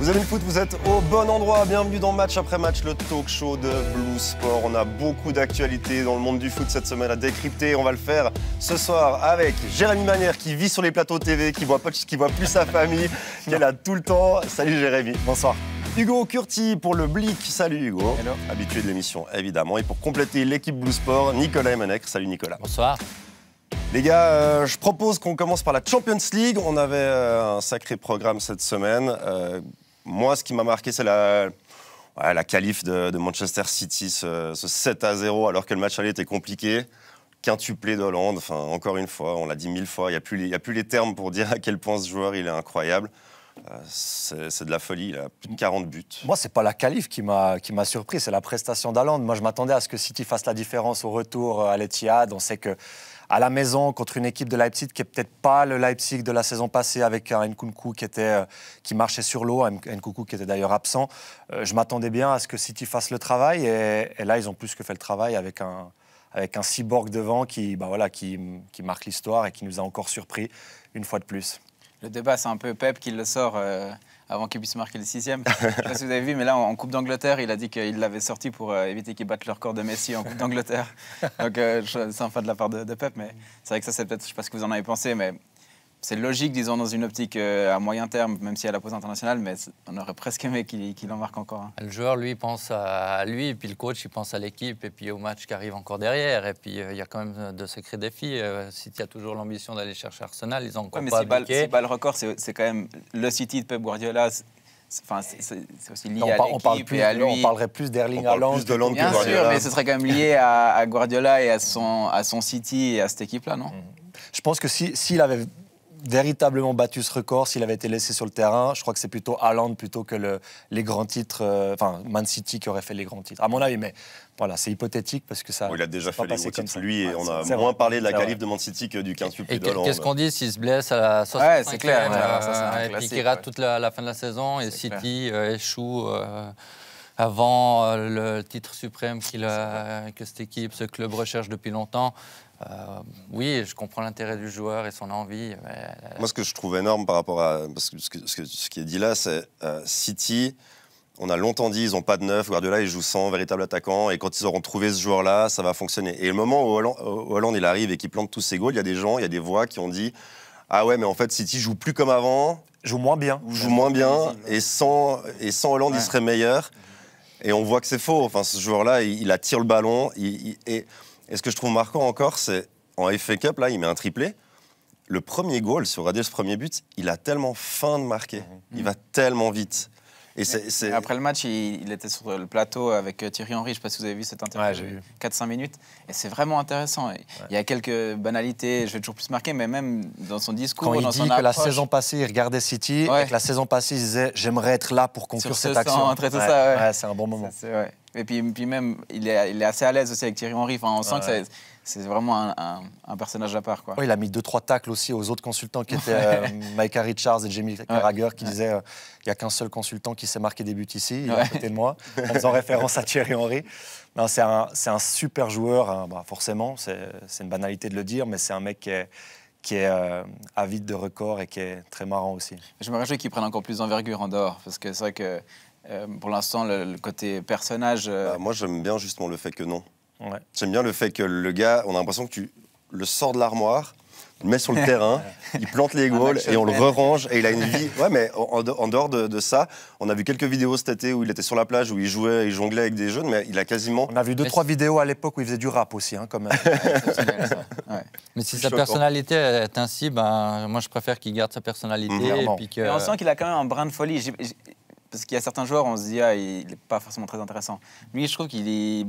Vous aimez le foot, vous êtes au bon endroit. Bienvenue dans Match après Match, le talk show de Blue Sport. On a beaucoup d'actualités dans le monde du foot cette semaine à décrypter. On va le faire ce soir avec Jérémy Manière qui vit sur les plateaux TV, qui voit plus sa famille, qui est là tout le temps. Salut Jérémy. Bonsoir. Hugo Curti pour le Blick. Salut Hugo. Hello. Habitué de l'émission évidemment. Et pour compléter l'équipe Blue Sport, Nicolas Emenech. Salut Nicolas. Bonsoir. Les gars, je propose qu'on commence par la Champions League. On avait un sacré programme cette semaine. Moi, ce qui m'a marqué, c'est la qualif de Manchester City, ce 7-0, alors que le match aller était compliqué. Quintuplé d'Hollande, enfin, encore une fois, on l'a dit 1000 fois, il n'y a plus les termes pour dire à quel point ce joueur il est incroyable. C'est de la folie, il a plus de 40 buts. Moi, c'est pas la qualif qui m'a surpris, c'est la prestation d'Haaland. Moi, je m'attendais à ce que City fasse la différence au retour à l'Etihad. On sait que à la maison, contre une équipe de Leipzig qui n'est peut-être pas le Leipzig de la saison passée, avec un Nkunku qui marchait sur l'eau, un Nkunku qui était d'ailleurs absent, je m'attendais bien à ce que City fasse le travail. Et là, ils ont plus que fait le travail avec un cyborg devant qui marque l'histoire et qui nous a encore surpris une fois de plus. Le débat, c'est un peu Pep qui le sort avant qu'il puisse marquer le 6e. Je ne sais pas si vous avez vu, mais là, en Coupe d'Angleterre, il a dit qu'il l'avait sorti pour éviter qu'il batte le record de Messi en Coupe d'Angleterre. Donc, c'est sympa de la part de Pep, mais c'est vrai que ça, c'est peut-être, je ne sais pas ce que vous en avez pensé, mais c'est logique, disons, dans une optique à moyen terme, même si à la pause internationale, mais on aurait presque aimé qu'il en marque encore. Le joueur, lui, pense à lui, et puis le coach, il pense à l'équipe, et puis au match qui arrive encore derrière. Et puis, il y a quand même de sacrés défis. City a toujours l'ambition d'aller chercher Arsenal, ils ont encore pas abdiqué. Si le record, c'est quand même le City de Pep Guardiola. C'est aussi lié à l'équipe et à lui. On parlerait plus d'Erling Haaland. Plus de Haaland que Bien Guardiola. sûr, mais ce serait quand même lié à Guardiola et à son City et à cette équipe-là, non? Je pense que s'il avait véritablement battu ce record, s'il avait été laissé sur le terrain, je crois que c'est plutôt Haaland plutôt que les grands titres, Man City qui aurait fait les grands titres, à mon avis. Mais voilà, c'est hypothétique parce que ça. Il a déjà fait les gros titres, lui, et on a moins moins parlé de la qualif de Man City que du quintuple d'Hollande. Qu'est-ce qu'on dit s'il se blesse à la 65e, Ouais, c'est clair. et puis qu'il rate toute la fin de la saison, et City échoue avant le titre suprême que cette équipe, ce club recherche depuis longtemps. Oui, je comprends l'intérêt du joueur et son envie. Moi, ce que je trouve énorme par rapport à parce que ce qui est dit là, c'est City. On a longtemps dit ils n'ont pas de neuf. Guardiola, il joue sans véritable attaquant. Et quand ils auront trouvé ce joueur-là, ça va fonctionner. Et le moment où Hollande il arrive et qu'il plante tous ses goals, il y a des gens, il y a des voix qui ont dit ah ouais, mais en fait, City joue plus comme avant. Joue moins bien. Joue moins bien. Et sans Hollande, il serait meilleur. Et on voit que c'est faux. Enfin, ce joueur-là, il attire le ballon. Et ce que je trouve marquant encore, c'est en FA Cup, là, il met un triplé. Le premier goal, sur ce premier but, il a tellement faim de marquer. Il va tellement vite. Et après le match, il était sur le plateau avec Thierry Henry. Je ne sais pas si vous avez vu cette interview, 4-5 minutes. Et c'est vraiment intéressant. Il y a quelques banalités, je vais toujours plus marquer, mais même dans son discours, quand il dans dit son que approche, la saison passée, il regardait City, et que la saison passée, il disait « j'aimerais être là pour conclure cette action ». C'est un bon moment. Et puis même, il est assez à l'aise aussi avec Thierry Henry. Enfin, on sent que c'est vraiment un personnage à part, quoi. Il a mis 2-3 tacles aussi aux autres consultants qui étaient Micah Richards et Jamie Carragher qui disaient il n'y a qu'un seul consultant qui s'est marqué des buts ici, il est à côté de moi, en faisant référence à Thierry Henry. Non, c'est un super joueur, forcément, c'est une banalité de le dire, mais c'est un mec qui est avide de records et qui est très marrant aussi. Je me réjouis qu'il prenne encore plus d'envergure en dehors, parce que c'est vrai que pour l'instant, le côté personnage... moi, j'aime bien justement le fait que non. Ouais. J'aime bien le fait que le gars, on a l'impression que tu le sors de l'armoire, le mets sur le terrain, il plante les goals et on le re-range et il a une vie. Ouais, mais en dehors de ça, on a vu quelques vidéos cet été où il était sur la plage, où il jouait, il jonglait avec des jeunes, mais il a quasiment... On a vu 2-3 vidéos à l'époque où il faisait du rap aussi, quand même. Mais si sa personnalité est ainsi, moi je préfère qu'il garde sa personnalité. Et puis mais on sent qu'il a quand même un brin de folie. Parce qu'il y a certains joueurs, on se dit, il n'est pas forcément très intéressant. Lui, je trouve qu'il il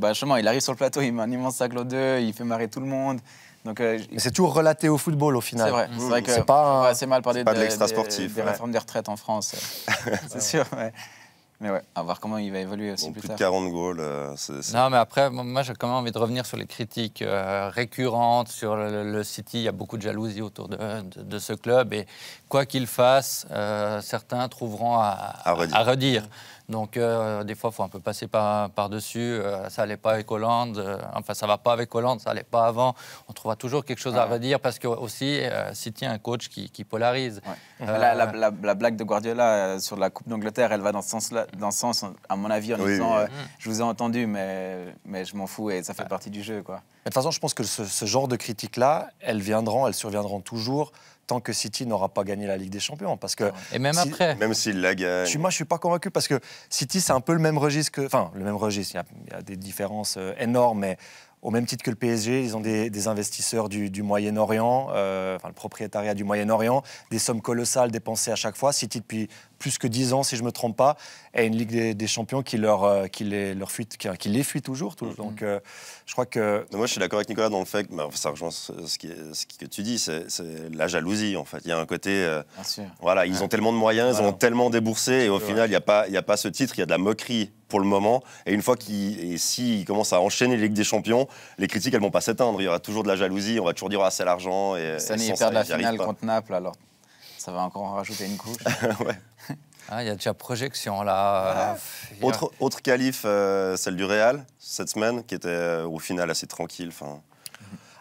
arrive sur le plateau, il met un immense sac l'eau d'eux, il fait marrer tout le monde. Donc, mais c'est toujours relaté au football, au final. C'est vrai que c'est pas assez mal parler de l'extra sportif. Des réformes des retraites en France. C'est sûr, mais à voir comment il va évoluer aussi plus tard. Plus de 40 goals. Non, mais après, moi, j'ai quand même envie de revenir sur les critiques récurrentes sur le City. Il y a beaucoup de jalousie autour de ce club. Et quoi qu'il fasse, certains trouveront à redire. Donc, des fois, il faut un peu passer par-dessus. Ça n'allait pas avec Hollande. Enfin, ça ne va pas avec Hollande, ça n'allait pas avant. On trouvera toujours quelque chose à redire parce que aussi, City a un coach qui polarise. Ouais. La blague de Guardiola sur la Coupe d'Angleterre, elle va dans ce sens, à mon avis, en disant je vous ai entendu, mais je m'en fous et ça fait partie du jeu, quoi. De toute façon, je pense que ce genre de critiques-là, elles surviendront toujours tant que City n'aura pas gagné la Ligue des Champions. Parce que et même après. Même s'il la gagne. Moi, je ne suis pas convaincu parce que City, c'est un peu le même registre que... Enfin, le même registre, il y a des différences énormes, mais au même titre que le PSG, ils ont des investisseurs du Moyen-Orient, le propriétariat du Moyen-Orient, des sommes colossales dépensées à chaque fois. City, depuis plus que 10 ans, si je ne me trompe pas, a une Ligue des Champions qui les fuit toujours. Donc, je crois que... Moi, je suis d'accord avec Nicolas dans le fait que ça rejoint ce que tu dis, c'est la jalousie, en fait. Il y a un côté... Bien sûr. Voilà, ils ont tellement de moyens, ils ont tellement déboursé, et au final, il n'y a pas ce titre, il y a de la moquerie pour le moment. Et une fois s'ils commencent à enchaîner les Ligues des Champions, les critiques, elles ne vont pas s'éteindre. Il y aura toujours de la jalousie, on va toujours dire « Ah, c'est l'argent ». Cette année, ils perdent la finale contre Naples, alors ça va encore en rajouter une couche. Ouais. Il y a déjà projection, là. Autre qualif, celle du Real, cette semaine, qui était au final assez tranquille.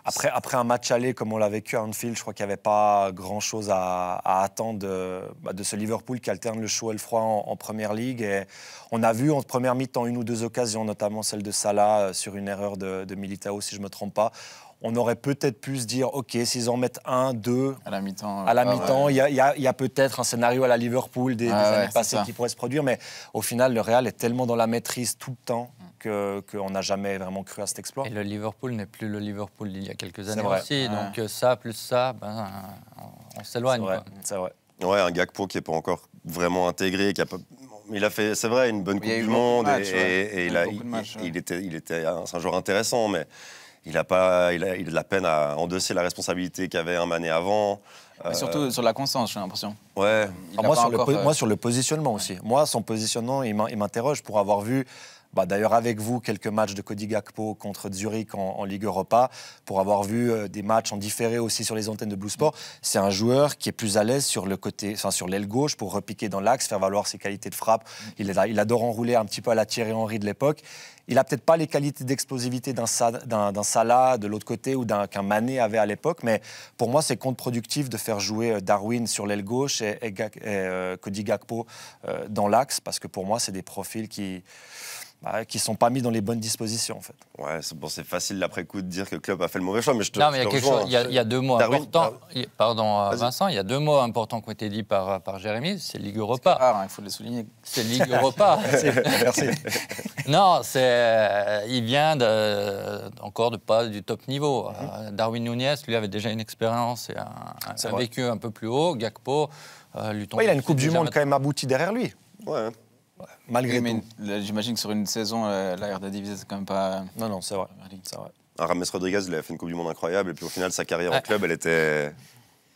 Après un match aller comme on l'a vécu à Anfield, je crois qu'il n'y avait pas grand-chose à attendre de ce Liverpool qui alterne le chaud et le froid en Première Ligue. Et on a vu en première mi-temps une ou deux occasions, notamment celle de Salah sur une erreur de Militao, si je ne me trompe pas. On aurait peut-être pu se dire, OK, s'ils en mettent un, deux... À la mi-temps, il y a peut-être un scénario à la Liverpool des années passées qui pourrait se produire. Mais au final, le Real est tellement dans la maîtrise tout le temps qu'on n'a jamais vraiment cru à cet exploit. Et le Liverpool n'est plus le Liverpool d'il y a quelques années aussi. Ouais. Donc ça, plus ça, on s'éloigne. C'est vrai. Ouais, un Gakpo qui n'est pas encore vraiment intégré, il a fait, c'est vrai, une bonne Coupe du Monde. C'est un joueur intéressant, mais il a de la peine à endosser la responsabilité qu'avait un Mané avant. Mais surtout sur la constance, j'ai l'impression. Ouais. Moi, sur le positionnement aussi. Moi, son positionnement, il m'interroge pour avoir vu... d'ailleurs, avec vous, quelques matchs de Cody Gakpo contre Zurich en Ligue Europa, pour avoir vu des matchs en différé aussi sur les antennes de Blue Sport. C'est un joueur qui est plus à l'aise sur l'aile gauche pour repiquer dans l'axe, faire valoir ses qualités de frappe. Il adore enrouler un petit peu à la Thierry Henry de l'époque. Il n'a peut-être pas les qualités d'explosivité d'un Salah de l'autre côté ou qu'un Mané avait à l'époque, mais pour moi, c'est contre-productif de faire jouer Darwin sur l'aile gauche et Cody Gakpo dans l'axe, parce que pour moi, c'est des profils qui ne sont pas mis dans les bonnes dispositions, en fait. Ouais, c'est facile après coup de dire que le club a fait le mauvais choix, mais Non, mais il y a deux mots importants. Pardon, Vincent, il y a deux mots importants qui ont été dits par Jérémy. C'est Ligue Europa. Il faut le souligner. C'est Ligue Europa. Merci. Non, il vient encore pas du top niveau. Darwin Núñez, lui, avait déjà une expérience et un vécu un peu plus haut. Gakpo, lui tombe. Il a une Coupe du Monde quand même aboutie derrière lui. Ouais. Malgré tout. J'imagine que sur une saison, la Eredivisie, c'est quand même pas... Non, c'est vrai. Rames Rodriguez, il avait fait une Coupe du Monde incroyable, et puis au final, sa carrière en club, elle était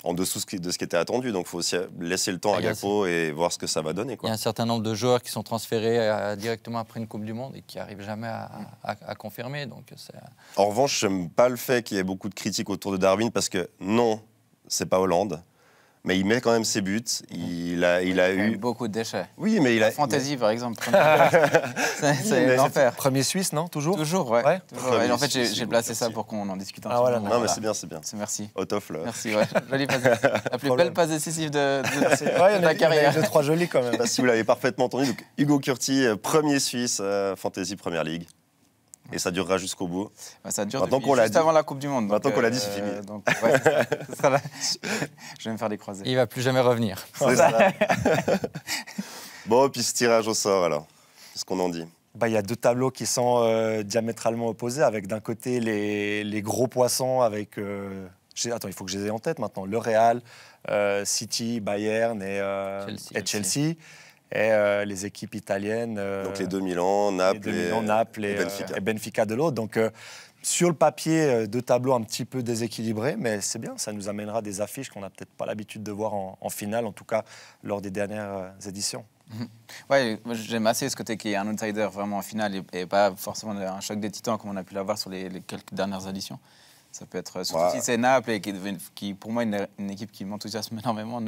en dessous de ce qui était attendu. Donc il faut aussi laisser le temps à Gakpo et voir ce que ça va donner. Il y a un certain nombre de joueurs qui sont transférés directement après une Coupe du Monde et qui n'arrivent jamais à confirmer. Donc, en revanche, je n'aime pas le fait qu'il y ait beaucoup de critiques autour de Darwin, parce que non, c'est pas Hollande. Mais il met quand même ses buts. Il a eu beaucoup de déchets. Oui, mais il a Fantasy, par exemple. C'est l'enfer. Premier Suisse, non? Toujours, ouais. Toujours. Et en fait, Suisse, j'ai placé ça pour qu'on en discute un peu. Voilà. Non, mais c'est bien. Merci. Otof, là. Merci, ouais. Jolie passe. La plus belle passe décisive de ta carrière. Il y a 2-3 jolis quand même. Si vous l'avez parfaitement entendu, donc Hugo Curti, premier Suisse, Fantasy Première Ligue. Et ça durera jusqu'au bout. Ça dure juste avant la Coupe du Monde. Maintenant qu'on l'a dit, c'est fini. Je vais me faire des croisés. Il ne va plus jamais revenir. C'est ça. Bon, puis ce tirage au sort, alors. Qu'est-ce qu'on en dit? Il y a deux tableaux qui sont diamétralement opposés, avec d'un côté les gros poissons, avec... Attends, il faut que je les ai en tête maintenant. Le Real, City, Bayern et Chelsea. Et les équipes italiennes. Donc les deux Milan, Naples et Benfica de l'autre. Donc sur le papier, deux tableaux un petit peu déséquilibrés, mais c'est bien, ça nous amènera des affiches qu'on n'a peut-être pas l'habitude de voir en finale, en tout cas lors des dernières éditions. Ouais, moi j'aime assez ce côté qu'il y ait un outsider vraiment en finale et pas forcément un choc des titans comme on a pu l'avoir sur les quelques dernières éditions. Ça peut être, surtout si c'est Naples, et qui pour moi, une équipe qui m'enthousiasme énormément.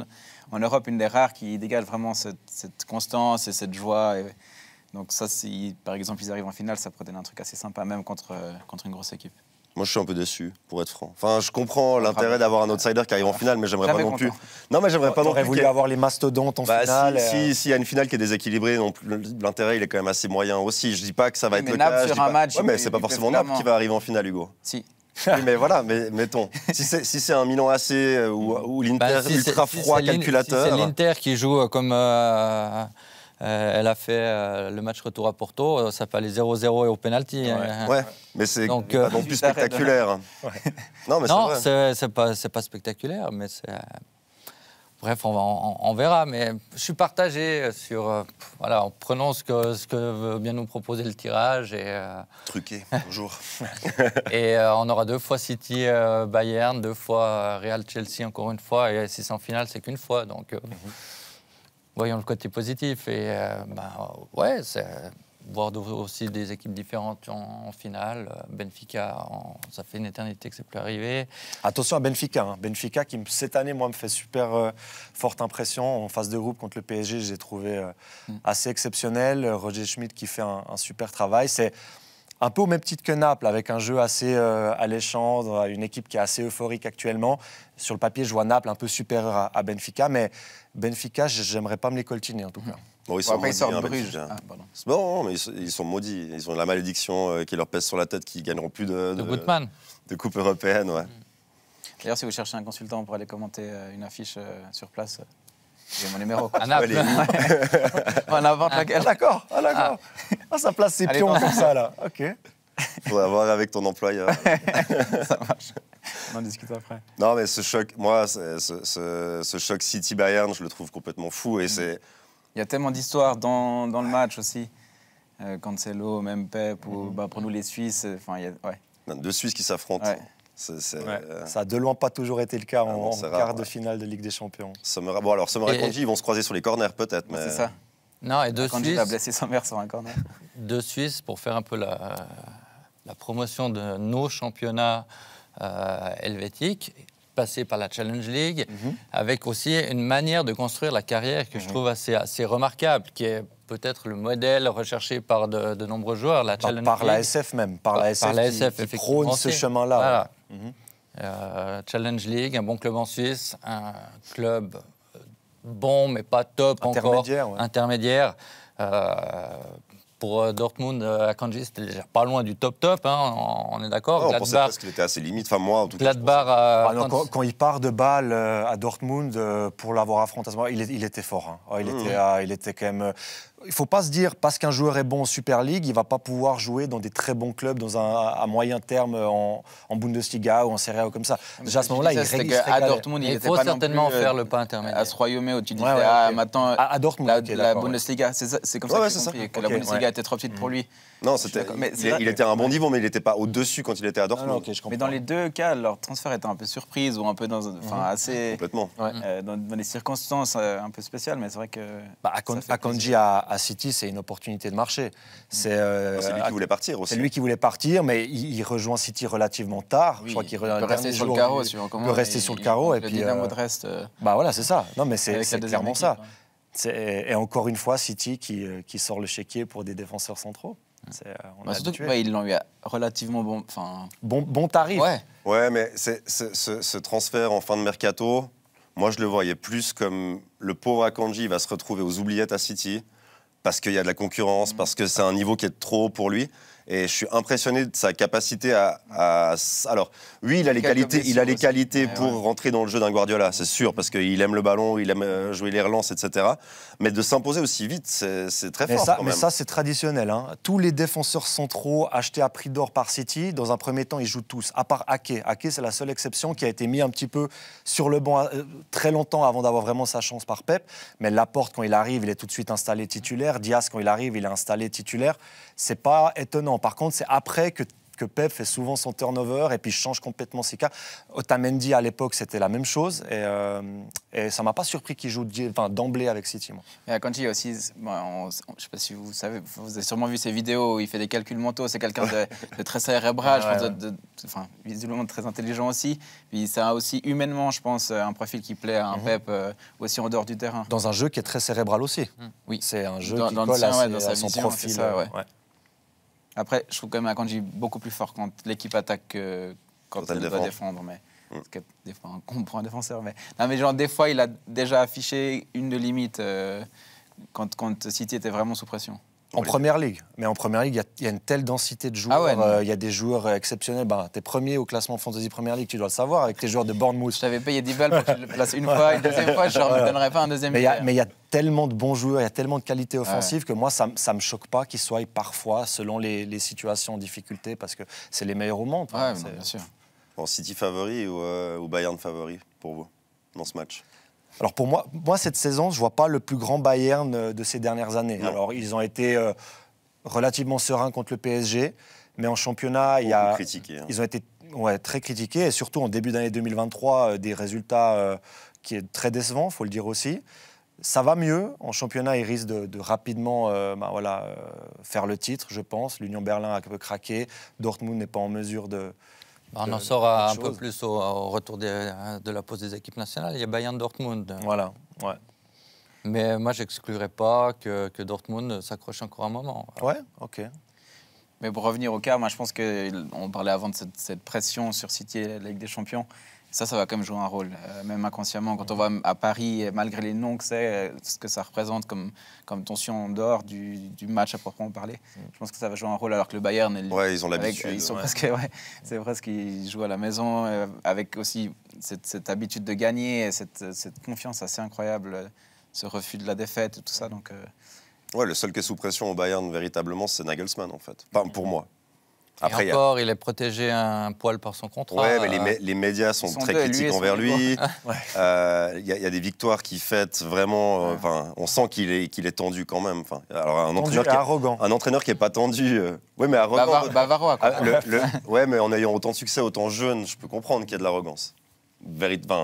En Europe, une des rares qui dégage vraiment cette constance et cette joie. Donc ça, si par exemple ils arrivent en finale, ça pourrait donner un truc assez sympa, même contre une grosse équipe. Moi, je suis un peu déçu, pour être franc. Enfin, je comprends l'intérêt d'avoir un outsider qui arrive en finale, mais j'aimerais pas non plus. Non, mais j'aimerais pas non plus. J'aurais voulu avoir les mastodontes en finale. S'il y a une finale qui est déséquilibrée, l'intérêt il est quand même assez moyen aussi. Je dis pas que ça va être le cas. Sur un match, mais c'est pas forcément Naples qui va arriver en finale, Hugo. Si. Oui, mais voilà, mettons. Si c'est un Milan AC ou l'Inter ultra froid calculateur. Si c'est l'Inter qui joue comme elle a fait le match retour à Porto, ça peut aller 0-0 et au pénalty. Ouais, mais c'est pas non plus spectaculaire. Non, mais c'est pas spectaculaire, mais c'est... Bref, on verra, mais je suis partagé sur, en prenant ce que veut bien nous proposer le tirage. Truqué, toujours. Et on aura 2 fois City, Bayern, 2 fois Real, Chelsea, encore une fois, et si c'est en finale, c'est qu'une fois, donc voyons le côté positif. Et c'est voir aussi des équipes différentes en finale. Benfica, ça fait une éternité que c'est plus arrivé. Attention à Benfica. Benfica qui, cette année, moi, me fait super forte impression. En phase de groupe contre le PSG, j'ai trouvé assez exceptionnel. Roger Schmidt qui fait un super travail. C'est un peu au même titre que Naples, avec un jeu assez alléchant, une équipe qui est assez euphorique actuellement. Sur le papier, je vois Naples un peu supérieur à Benfica, mais Benfica, j'aimerais pas me les coltiner, en tout cas. Bon, ils sont maudits, Bruges. Bon, mais ils sont maudits. Ils ont la malédiction qui leur pèse sur la tête, qui gagneront plus de Coupe européenne. Ouais. D'ailleurs, si vous cherchez un consultant pour aller commenter une affiche sur place, j'ai mon numéro. À Naples. On invente laquelle. D'accord. Ça place ses pions comme ça, là. OK. Il faudra voir avec ton employeur. Ça marche. On en discute après. Non, mais ce choc, moi, ce choc City-Bayern, je le trouve complètement fou. Et c'est... Il y a tellement d'histoires dans le match aussi. Cancelo, même Pep, ou pour nous les Suisses. Deux Suisses qui s'affrontent. Ouais. Ça a de loin pas toujours été le cas en quart de finale de Ligue des Champions. Sommer et Kanji, ils vont se croiser sur les corners peut-être. Mais... C'est ça. Non, et Kanji va blesser sa mère sur un corner. 2 Suisses, pour faire un peu la promotion de nos championnats helvétiques, passer par la Challenge League, avec aussi une manière de construire la carrière que je trouve assez remarquable, qui est peut-être le modèle recherché par de nombreux joueurs. La Challenge par League, la SF même, par la SF qui prône ce chemin-là. Voilà. Challenge League, un bon club en Suisse, un club bon mais pas top intermédiaire. Pour Dortmund, Akanji, c'était déjà pas loin du top, on est d'accord. On pensait presque qu'il était assez limite, enfin moi en tout cas. Quand il part de Bâle à Dortmund, pour l'avoir affronté, il était fort. Il était quand même... Il ne faut pas se dire, parce qu'un joueur est bon en Super League, il ne va pas pouvoir jouer dans des très bons clubs à moyen terme en Bundesliga ou en Serie A ou comme ça. Déjà à ce moment-là, à Dortmund, il faut certainement faire le pas intermédiaire. À ce royaume où tu disais, maintenant, à Dortmund, la Bundesliga, c'est comme ça que j'ai compris, que la Bundesliga était trop petite pour lui. Non, il était à un bon niveau, mais il n'était pas au-dessus quand il était à Dortmund. Mais dans les deux cas, leur transfert était un peu surprise ou un peu assez... Complètement. Dans des circonstances un peu spéciales, mais c'est vrai que... Akanji à City, c'est une opportunité de marché. C'est lui qui voulait partir aussi. C'est lui qui voulait partir, mais il rejoint City relativement tard. Oui, je crois qu'il peut rester sur le carreau. Il peut rester sur le carreau. Et puis, Dynamo de Reste. Voilà, c'est ça. Non, mais c'est clairement ça. Ouais. Et encore une fois, City qui sort le chéquier pour des défenseurs centraux. Surtout qu'ils l'ont eu relativement bon tarif. Ouais, mais ce transfert en fin de mercato, moi je le voyais plus comme le pauvre Akanji va se retrouver aux oubliettes à City parce qu'il y a de la concurrence, parce que c'est un niveau qui est trop haut pour lui. Et je suis impressionné de sa capacité alors, oui, il a les qualités pour rentrer dans le jeu d'un Guardiola, c'est sûr, parce qu'il aime le ballon, il aime jouer les relances, etc. Mais de s'imposer aussi vite, c'est très fort. Mais ça, c'est traditionnel. Tous les défenseurs centraux achetés à prix d'or par City, dans un premier temps, ils jouent tous, à part Ake. Ake, c'est la seule exception qui a été mis un petit peu sur le banc très longtemps avant d'avoir vraiment sa chance par Pep. Mais Laporte, quand il arrive, il est tout de suite installé titulaire. Diaz, quand il arrive, il est installé titulaire. C'est pas étonnant. Par contre, c'est après que que Pep fait souvent son turnover et puis change complètement ses cas. Otamendi, à l'époque, c'était la même chose. Et ça ne m'a pas surpris qu'il joue d'emblée avec City. Moi. Et Akanji aussi, bon, je ne sais pas si vous savez, vous avez sûrement vu ses vidéos où il fait des calculs mentaux. C'est quelqu'un de très cérébral, je pense, visiblement très intelligent aussi. Puis ça a aussi humainement, je pense, un profil qui plaît à un Pep aussi en dehors du terrain. Dans un jeu qui est très cérébral aussi. Oui. C'est un jeu qui colle à son profil. Ça, ouais. Après, je trouve quand même Akanji beaucoup plus fort quand l'équipe attaque que quand elle doit défendre. Mais parce que des fois, on comprend un défenseur. Mais non, mais genre des fois, il a déjà affiché une de limite quand City était vraiment sous pression. En Première Ligue. Mais en Première Ligue, il y a une telle densité de joueurs. Il y a des joueurs exceptionnels. T'es premier au classement Fantasy Premier League, tu dois le savoir, avec tes joueurs de Bournemouth. Je t'avais payé 10 balles pour que je le place une fois, une deuxième fois, je ne me donnerais pas un deuxième. Mais il y a tellement de bons joueurs, il y a tellement de qualité offensive que moi, ça ne me choque pas qu'ils soient parfois, selon les situations en difficulté, parce que c'est les meilleurs au monde. Bien sûr. Bon, City favori ou Bayern favori pour vous dans ce match? Alors pour moi, cette saison, je ne vois pas le plus grand Bayern de ces dernières années. Non. Alors ils ont été relativement sereins contre le PSG, mais en championnat, ils ont été très critiqués, et surtout en début d'année 2023, des résultats qui est très décevants, il faut le dire aussi. Ça va mieux. En championnat, ils risquent de rapidement faire le titre, je pense. L'Union Berlin a un peu craqué. Dortmund n'est pas en mesure de... On en saura un peu plus au retour de la pause des équipes nationales. Il y a Bayern-Dortmund. Voilà, ouais. Mais moi, je n'exclurais pas que Dortmund s'accroche encore un moment. Ouais, ok. Mais pour revenir au cas, moi, je pense qu'on parlait avant de cette pression sur City et la Ligue des Champions. Ça va quand même jouer un rôle, même inconsciemment. Quand on va à Paris, malgré les noms que c'est, ce que ça représente comme tension en dehors du match à proprement parler, je pense que ça va jouer un rôle. Alors que le Bayern, ils ont l'habitude. Ils sont c'est presque qu'ils jouent à la maison, avec aussi cette habitude de gagner, et cette confiance assez incroyable, ce refus de la défaite et tout ça. Donc, le seul qui est sous pression au Bayern, véritablement, c'est Nagelsmann, en fait. Enfin, pour moi. Après, il est protégé un poil par son contrat. Ouais, mais les médias sont très critiques envers lui. Il y a des victoires qu'il fête vraiment. On sent qu'il est tendu quand même. Alors un entraîneur qui est pas tendu. Mais arrogant. Bavarois, quoi. Mais en ayant autant de succès, autant jeune, je peux comprendre qu'il y a de l'arrogance.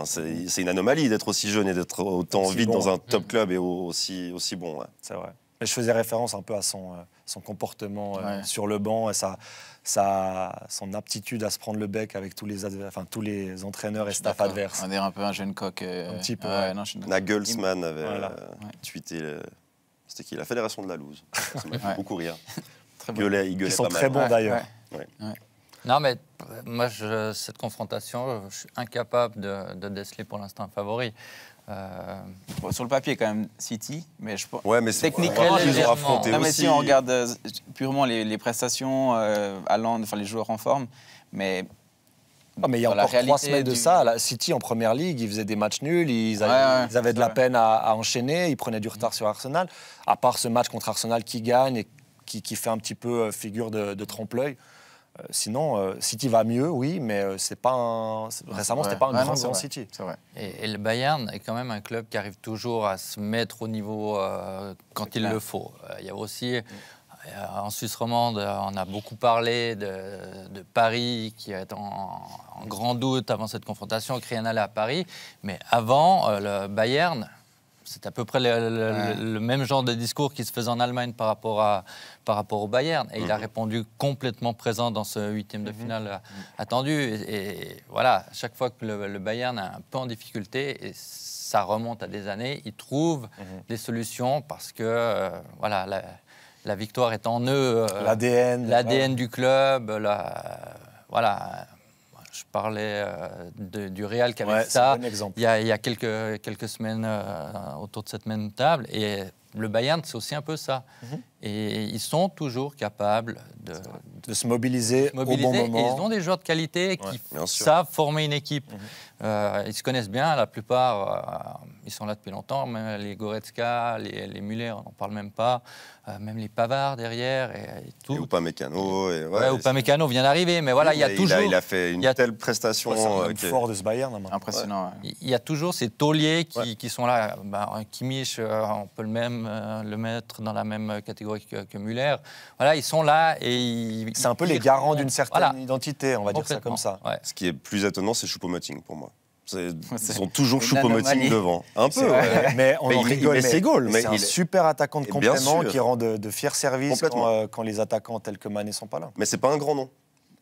C'est une anomalie d'être aussi jeune et d'être autant vite dans un top club et aussi bon. Ouais. C'est vrai. Mais je faisais référence un peu à son comportement sur le banc et son aptitude à se prendre le bec avec tous les entraîneurs et staff adverses. On dirait un peu un jeune coq. Un petit peu. Nagelsmann avait tweeté. C'était qui? La Fédération de la Loose. Ça m'a fait beaucoup rire. Il gueulait Ils sont pas mal. très bons d'ailleurs. Non, mais moi, cette confrontation, je suis incapable de déceler pour l'instant un favori. Sur le papier, quand même, City, mais je pense. Mais techniquement, ils ont affronté non, mais aussi. si on regarde purement les prestations, les joueurs en forme, mais. Mais il y a encore 3 semaines de ça, City en Première Ligue, ils faisaient des matchs nuls, ils avaient de la peine à enchaîner, ils prenaient du retard sur Arsenal. À part ce match contre Arsenal qui gagne et qui fait un petit peu figure de trompe-l'œil. Sinon, City va mieux, oui, mais récemment, c'était pas un grand City. C'est vrai. Et le Bayern est quand même un club qui arrive toujours à se mettre au niveau quand il le faut. Il y a aussi, en Suisse romande, on a beaucoup parlé de Paris, qui est en grand doute avant cette confrontation, que rien n'allait à Paris. Mais avant, le Bayern... C'est à peu près le même genre de discours qui se faisait en Allemagne par rapport au Bayern. Et il a répondu complètement présent dans ce 8e de finale attendu. Et voilà, chaque fois que le Bayern est un peu en difficulté, et ça remonte à des années, il trouve des solutions parce que la victoire est en eux. L'ADN du club. Voilà. Je parlais du Real qui avait ça il y a quelques semaines autour de cette même table. Et le Bayern, c'est aussi un peu ça. Et ils sont toujours capables de se mobiliser au bon moment. Et ils ont des joueurs de qualité qui savent former une équipe. Ils se connaissent bien, la plupart, ils sont là depuis longtemps. Même les Goretzka, les Müller, on n'en parle même pas. Même les Pavard derrière et tout. Et Upamecano. Upamecano vient d'arriver, mais voilà, il y a toujours... Il a fait une telle prestation. C'est fort de ce Bayern. Impressionnant. Il y a toujours ces tauliers qui sont là. Kimmich, on peut même le mettre dans la même catégorie que Müller. Voilà, ils sont là et c'est un peu les garants d'une certaine identité, on va dire ça comme ça. Ouais. Ce qui est plus étonnant, c'est Choupo-Moting pour moi. Ils ont toujours Choupo-Moting devant. Un peu, ouais. Mais on en rigole. Mais c'est goal. C'est un super attaquant de complément qui rend de fiers services quand les attaquants tels que Mané sont pas là. Mais c'est pas un grand nom.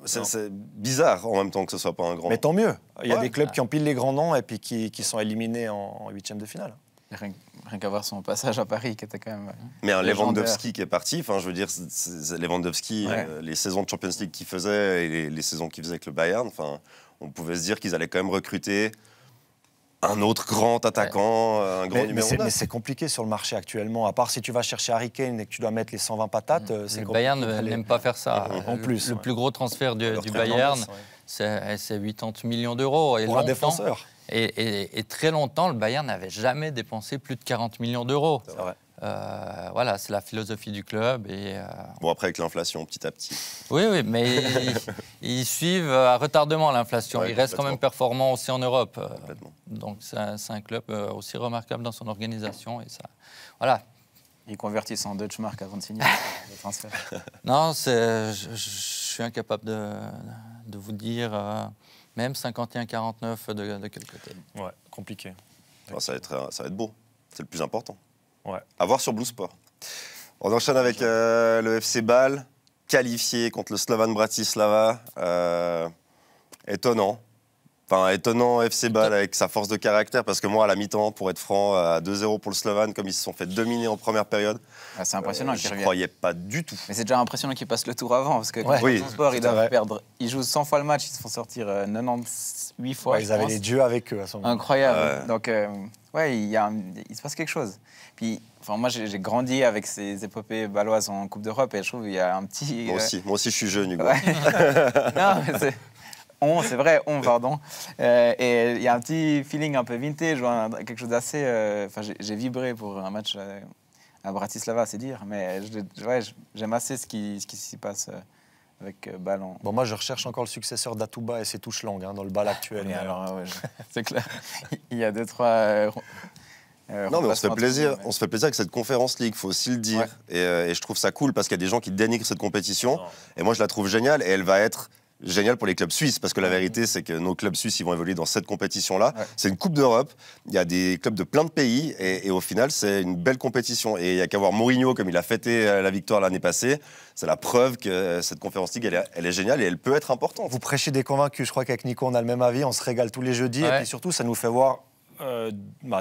C'est bizarre en même temps que ce soit pas un grand nom. Mais tant mieux. Il y a des clubs qui empilent les grands noms et puis qui sont éliminés en huitième de finale. Rien qu'à voir son passage à Paris qui était quand même. Mais un Lewandowski qui est parti, enfin je veux dire, Lewandowski, les saisons de Champions League qu'il faisait et les saisons qu'il faisait avec le Bayern, enfin. On pouvait se dire qu'ils allaient quand même recruter un autre grand attaquant, un grand numéro 9. Mais c'est compliqué sur le marché actuellement. À part si tu vas chercher Harry Kane et que tu dois mettre les 120 patates, c'est compliqué. Le Bayern n'aime pas faire ça. En plus, le plus gros transfert du Bayern, c'est 80 millions d'euros. Pour un défenseur. Et très longtemps, le Bayern n'avait jamais dépensé plus de 40 millions d'euros. C'est vrai. Voilà, c'est la philosophie du club. Bon, après, avec l'inflation, petit à petit. Oui, mais ils suivent à retardement l'inflation. Ils restent quand même performants aussi en Europe. Donc, c'est un club aussi remarquable dans son organisation. Et ça, voilà. Ils convertissent en Deutschmark avant de signer le transfert. Non, je suis incapable de vous dire, même 51-49 de quel côté. Ouais, compliqué. Oh, ça va être beau. C'est le plus important. Ouais. À voir sur Blue Sport. On enchaîne avec le FC Bâle, qualifié contre le Slovan Bratislava. Étonnant. Enfin, étonnant FC Bâle avec sa force de caractère, parce que moi, à la mi-temps, pour être franc, à 2-0 pour le Slovan, comme ils se sont fait dominer en première période, c'est impressionnant je ne croyais pas du tout. Mais c'est déjà impressionnant qu'ils passent le tour avant, parce que contre sport, ils doivent perdre. Ils jouent 100 fois le match, ils se font sortir 98 fois. Ils avaient les dieux avec eux à ce moment. Incroyable. Donc, il se passe quelque chose. Puis, moi, j'ai grandi avec ces épopées bâloises en Coupe d'Europe, et je trouve qu'il y a un petit... Moi aussi, je suis jeune, Hugo. Ouais. Non, mais c'est vrai, pardon. Et il y a un petit feeling un peu vintage, quelque chose d'assez... j'ai vibré pour un match à Bratislava, c'est dire, mais j'aime assez ce qui s'y passe avec Ballon. Bon, moi, je recherche encore le successeur d'Atouba et ses touches longues dans le Bâle actuel. C'est clair. Il y a 2-3... non, mais on se fait plaisir. On se fait plaisir avec cette Conference League, faut aussi le dire. Et je trouve ça cool parce qu'il y a des gens qui dénigrent cette compétition. Et moi, je la trouve géniale. Et elle va être géniale pour les clubs suisses, parce que la vérité, c'est que nos clubs suisses, ils vont évoluer dans cette compétition-là. C'est une Coupe d'Europe. Il y a des clubs de plein de pays. Et au final, c'est une belle compétition. Et il n'y a qu'à voir Mourinho, comme il a fêté la victoire l'année passée. C'est la preuve que cette Conference League, elle est géniale et elle peut être importante. Vous prêchez des convaincus. Je crois qu'avec Nico, on a le même avis. On se régale tous les jeudis. Et puis surtout, ça nous fait voir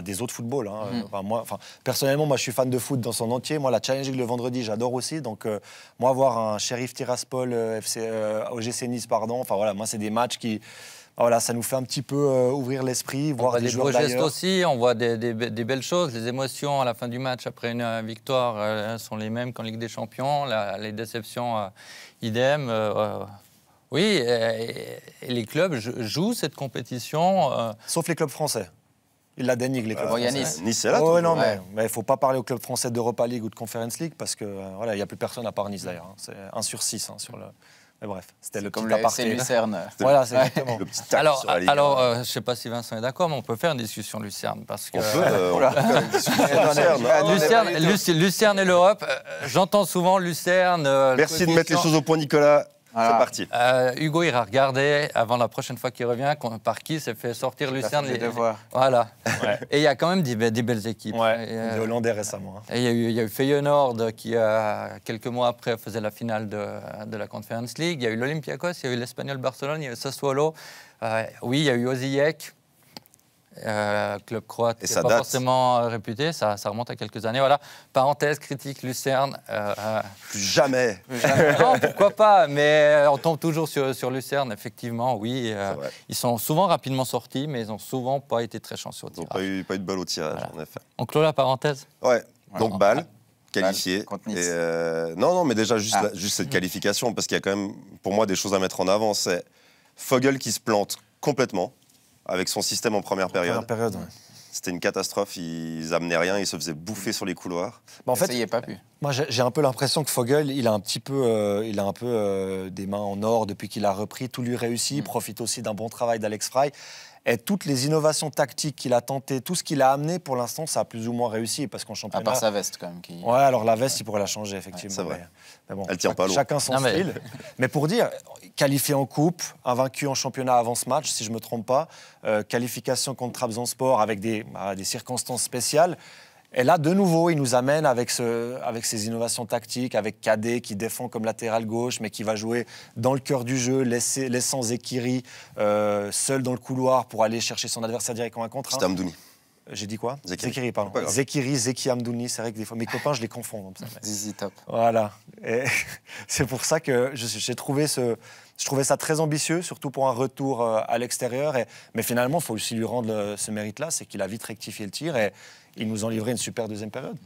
des autres footballs. Personnellement, moi, je suis fan de foot dans son entier. Moi, la Challenge League le vendredi, j'adore aussi. Donc, moi, voir un Sheriff Tiraspol, OGC Nice, moi, c'est des matchs qui... Voilà, ça nous fait un petit peu ouvrir l'esprit, voir des joueurs d'ailleurs. On voit des beaux gestes aussi, on voit des belles choses. Les émotions à la fin du match après une victoire sont les mêmes qu'en Ligue des Champions. Les déceptions, idem. Oui, et les clubs jouent cette compétition. Sauf les clubs français. Ils la dénigrent, les clubs français. Nice, c'est là. Mais il ne faut pas parler aux clubs français d'Europa League ou de Conference League parce qu'il n'y a plus personne à part Nice d'ailleurs. C'est 1 sur 6 sur le... Mais bref, c'était le comme petit aparté. C'est Lucerne. Voilà, c'est exactement. Le petit tac sur la Ligue. Alors, je ne sais pas si Vincent est d'accord, mais on peut faire une discussion Lucerne. Parce que, on peut faire une discussion Lucerne. Lucerne et l'Europe, j'entends souvent Lucerne... Merci de mettre les choses au point, Nicolas. Voilà. C'est parti. Hugo ira regarder avant la prochaine fois qu'il revient par qui s'est fait sortir Lucerne. Voilà. Et il y a quand même des belles équipes. Des Hollandais récemment. Et il y a eu Feyenoord qui, quelques mois après, faisait la finale de la Conference League. Il y a eu l'Olympiakos, il y a eu l'Espagnol Barcelone, il y a eu Sassuolo. Oui, il y a eu Osijek. Club croate qui n'est pas forcément réputé, ça remonte à quelques années. Voilà. Parenthèse, critique, Lucerne. Plus jamais. Non, pourquoi pas, mais on tombe toujours sur Lucerne, effectivement, oui. Ils sont souvent rapidement sortis, mais ils n'ont souvent pas été très chanceux au tirage. Ils n'ont pas eu de balle au tirage, en effet. On clôt la parenthèse. Ouais, donc Bâle, qualifié. Nice. Non, mais déjà, juste cette qualification, parce qu'il y a quand même, pour moi, des choses à mettre en avant. C'est Fogel qui se plante complètement. Avec son système en première période. C'était une catastrophe, ils amenaient rien, ils se faisaient bouffer sur les couloirs. En fait, ça y est pas pu. Moi, j'ai un peu l'impression que Fogel, il a un peu des mains en or depuis qu'il a repris, tout lui réussit, il profite aussi d'un bon travail d'Alex Frey. Et toutes les innovations tactiques qu'il a tentées, tout ce qu'il a amené, pour l'instant, ça a plus ou moins réussi. Parce qu'en championnat... À part sa veste, quand même. Ouais, alors la veste, il pourrait la changer, effectivement. Ouais, c'est vrai. Mais bon, Elle tient pas lourd. chacun son style. Mais pour dire, qualifié en coupe, invaincu en championnat avant ce match, si je ne me trompe pas, qualification contre Trabzonspor avec des circonstances spéciales. Et là, de nouveau, il nous amène avec ses innovations tactiques, avec Cadet qui défend comme latéral gauche, mais qui va jouer dans le cœur du jeu, laissant Zekiri seul dans le couloir pour aller chercher son adversaire directement à contre. C'était Amdouni. J'ai dit quoi? Zekiri, pardon. Zekiri, Zeki Amdouni, c'est vrai que des fois, mes copains, je les confonds. Comme ça. Zizi top. Voilà. Et c'est pour ça que je trouvais ça très ambitieux, surtout pour un retour à l'extérieur. Mais finalement, il faut aussi lui rendre ce mérite-là, c'est qu'il a vite rectifié le tir et il nous en livrait une super deuxième période.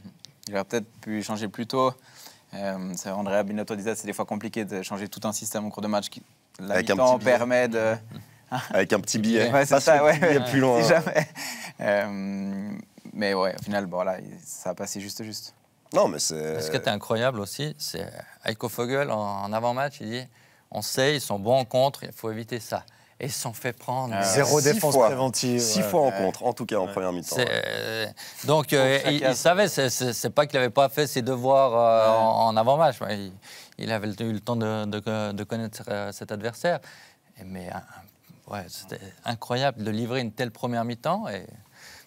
Il aurait peut-être pu changer plus tôt. Andrea Binotto disait que c'est des fois compliqué de changer tout un système au cours de match. La mi-temps permet de... Avec un petit billet. Ouais, c'est ça, ouais. Plus loin. Si jamais. Mais ouais, au final, bon, voilà, ça a passé juste. Non, mais c'est... Ce qui était incroyable aussi, c'est Heiko Vogel, en avant-match, il dit on sait, ils sont bons en contre, il faut éviter ça. Et ils se sont fait prendre. Zéro défense préventive. 6 fois en contre, en tout cas en première mi-temps. Donc, il savait, c'est pas qu'il n'avait pas fait ses devoirs en avant-match. Il avait eu le temps de connaître cet adversaire. Mais c'était incroyable de livrer une telle première mi-temps. Et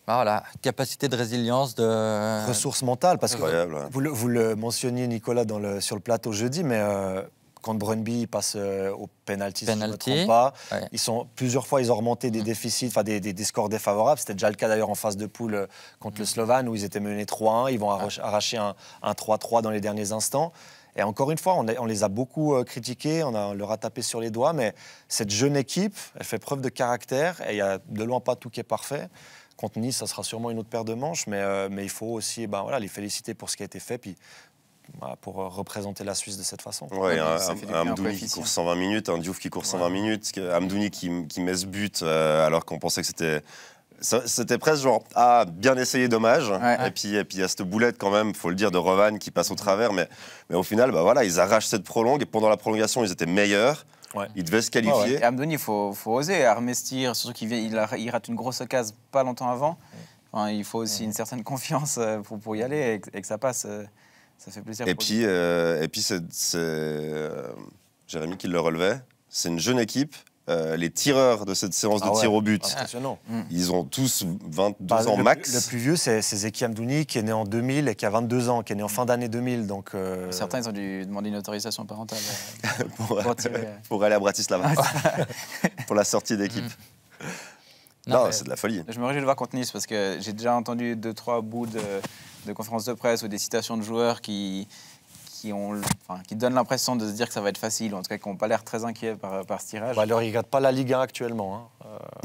voilà, capacité de résilience, de... Ressources mentales, parce que vous le mentionniez, Nicolas, sur le plateau jeudi, mais... Quand Brøndby passe au penalty, si je ne me trompe pas, plusieurs fois, ils ont remonté des déficits, enfin des scores défavorables. C'était déjà le cas d'ailleurs en phase de poule contre le Slovan, où ils étaient menés 3-1. Ils vont arracher un 3-3 dans les derniers instants. Et encore une fois, on les a beaucoup critiqués, on leur a tapé sur les doigts, mais cette jeune équipe, elle fait preuve de caractère, et il n'y a de loin pas tout qui est parfait. Contre Nice, ça sera sûrement une autre paire de manches, mais il faut aussi les féliciter pour ce qui a été fait, puis pour représenter la Suisse de cette façon. Ouais, un Amdouni qui court 120 minutes, un Diouf qui court 120 minutes, Amdouni qui met ce but alors qu'on pensait que c'était presque genre bien essayé, dommage. Et puis il y a cette boulette quand même, faut le dire, de Rovan qui passe au travers, mais au final ils arrachent cette prolongue et pendant la prolongation ils étaient meilleurs. Ils devaient se qualifier. Et Amdouni, il faut oser. Armestir, surtout qu'il rate une grosse occasion pas longtemps avant. Enfin, il faut aussi une certaine confiance pour y aller et que ça passe. Ça fait plaisir. Et puis c'est Jérémy qui le relevait. C'est une jeune équipe. Les tireurs de cette séance de tir au but, ils ont tous 22 ans max. Le plus vieux, c'est Zeki Amdouni, qui est né en 2000 et qui a 22 ans, qui est né en fin d'année 2000. Donc, certains, ils ont dû demander une autorisation parentale pour aller à Bratislava, pour la sortie d'équipe. Non, c'est de la folie. Je me réjouis de voir contre Nice, parce que j'ai déjà entendu 2-3 bouts de conférences de presse ou des citations de joueurs qui donnent l'impression de se dire que ça va être facile, ou en tout cas qui n'ont pas l'air très inquiets par ce tirage. Alors, ils ne regardent pas la Ligue 1 actuellement.